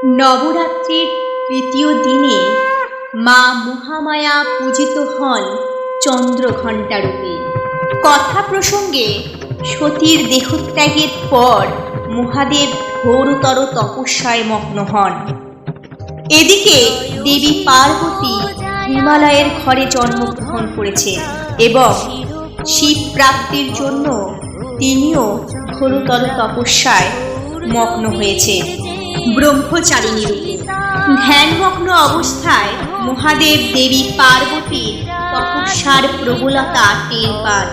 নবরাত্রির তৃতীয় দিনে মা মহামায়া পূজিত হন চন্দ্রঘণ্টা রূপে। কথা প্রসঙ্গে সতীর দেহত্যাগের পর মহাদেব ঘোরতর তপস্যায় মগ্ন হন। এদিকে দেবী পার্বতী হিমালয়ের ঘরে জন্মগ্রহণ করেছেন এবং শিব প্রাপ্তির জন্য তিনিও ঘোরতর তপস্যায় মগ্ন হয়েছেন ব্রহ্মচারিণী রূপে। ধ্যানমগ্ন অবস্থায় মহাদেব দেবী পার্বতীর তপস্যার প্রবলতা টের পান।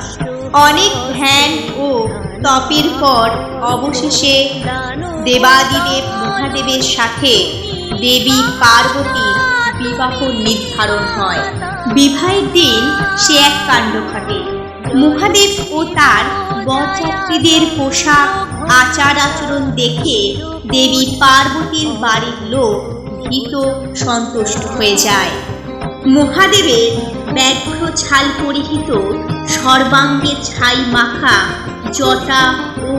অনেক ধ্যান ও তপের পর অবশেষে দেবাদিদেব মহাদেবের সাথে দেবী পার্বতীর বিবাহ নির্ধারণ হয়। বিবাহের দিন সে এক কাণ্ড ঘটে। মহাদেব ও তার বরযাত্রীদের পোশাক আচার আচরণ দেখে দেবী পার্বতীর বাড়ির লোক ভীত সন্তুষ্ট হয়ে যায়। মহাদেবের ব্যাঘ্র ছাল পরিহিত সর্বাঙ্গে ছাই মাখা জটা ও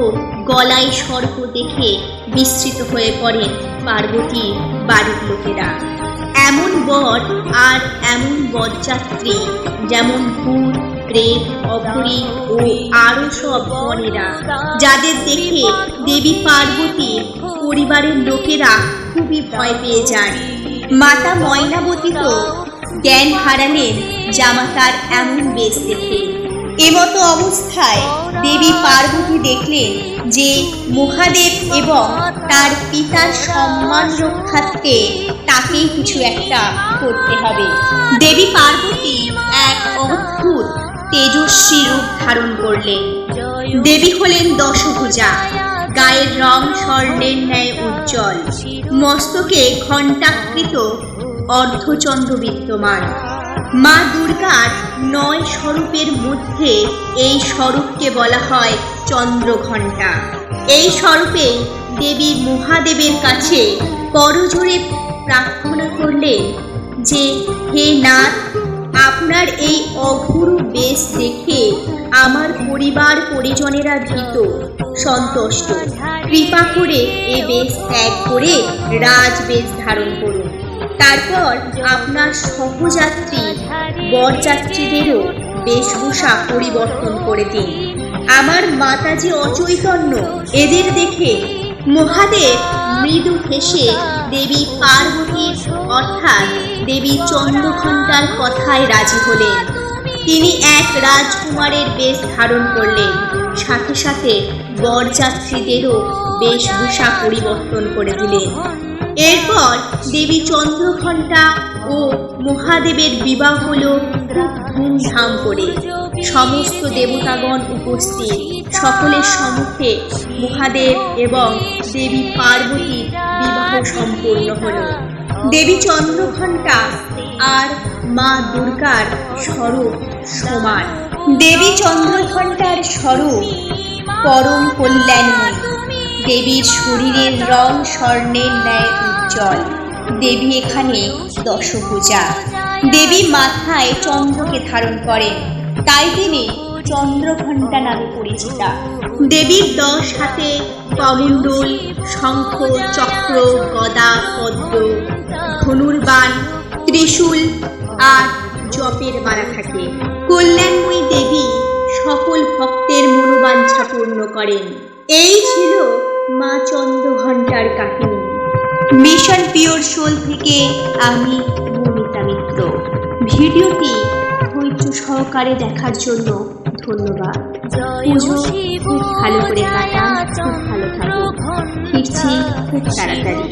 গলায় সর্প দেখে বিস্মিত হয়ে পড়েন পার্বতীর বাড়ির লোকেরা। এমন বর আর এমন বরযাত্রী যেমন ভূত প্রেত অঘরী ও আরো সব বনেরা, যাদের দেখে দেবী পার্বতীর পরিবারের লোকেরা খুবই ভয় পেয়ে যান। মাতা ময়নাবতী তো জ্ঞান হারালেন জামাতার এমন বেশ দেখে। এমতো অবস্থায় দেবী পার্বতী দেখলেন যে মহাদেব এবং তার পিতার সম্মান রক্ষার্থে তাকেই কিছু একটা করতে হবে। দেবী পার্বতী এক অদ্ভুত তেজস্বী রূপ ধারণ করলেন। দেবী হলেন দশভুজা, গায়ের রং স্বর্ণের ন্যায় উজ্জ্বল, মস্তকে ঘণ্টাকৃত অর্ধচন্দ্র বিদ্যমান। মা দুর্গার 9 স্বরূপের মধ্যে এই স্বরূপকে বলা হয় চন্দ্রঘণ্টা। এই স্বরূপে দেবী মহাদেবের কাছে করজোড়ে প্রার্থনা করলেন যে, হে নাথ, আপনার এই অঘোর বেশ দেখে আমার পরিবার পরিজনেরা ভীত সন্তুষ্ট। কৃপা করে এ বেশ ত্যাগ করে রাজবেশ ধারণ করুন। তারপর আপনার সহযাত্রী বরযাত্রীদেরও বেশভূষা পরিবর্তন করে দিন। আমার মাতা যে অচৈতন্য, এদের দেখে মহাদেব মৃদু হেসে দেবী পার্বতীর অর্থাৎ দেবী চন্দ্রঘণ্টার কথায় রাজি হলেন। তিনি এক রাজকুমারের বেশ ধারণ করলেন, সাথে সাথে বরযাত্রীদেরও বেশভূষা পরিবর্তন করে দিলেন। এরপর দেবী চন্দ্রঘণ্টা ও মহাদেবের বিবাহ হলো খুব ধুমধাম করে। সমস্ত দেবতাগণ উপস্থিত, সকলের সম্মুখে মহাদেব এবং দেবী পার্বতীর বিবাহ সম্পূর্ণ হলো। দেবী চন্দ্রঘণ্টা আর মা দুর্গার স্বরূপ সমান। দেবী চন্দ্রঘণ্টার স্বরূপ পরম কল্যাণময়ী। দেবীর শরীরের রং স্বর্ণের ন্যায় উজ্জ্বল। দেবী এখানে দশভুজা। দেবী মাথায় চন্দ্রকে ধারণ করেন, তাই তিনি চন্দ্রঘণ্টা নামে পরিচিতা। দেবীর 10 হাতে কমণ্ডল, শঙ্খ, চক্র, গদা, পদ্ম, ধনুর্বাণ, ত্রিশূল আর জপের মালা থাকে। কল্যাণময়ী দেবী সকল ভক্তের মনোবাঞ্ছা পূর্ণ করেন। এই ছিল মা চন্দ্রঘণ্টার কাহিনী। মিশন পিওর সোল থেকে আমি মমিতা মিত্র। ভিডিওটি ধৈর্য সহকারে দেখার জন্য ধন্যবাদ। পুজো খুব ভালো করে কাটান, খুব ভালো থাকুন। ফিরছি খুব তাড়াতাড়ি।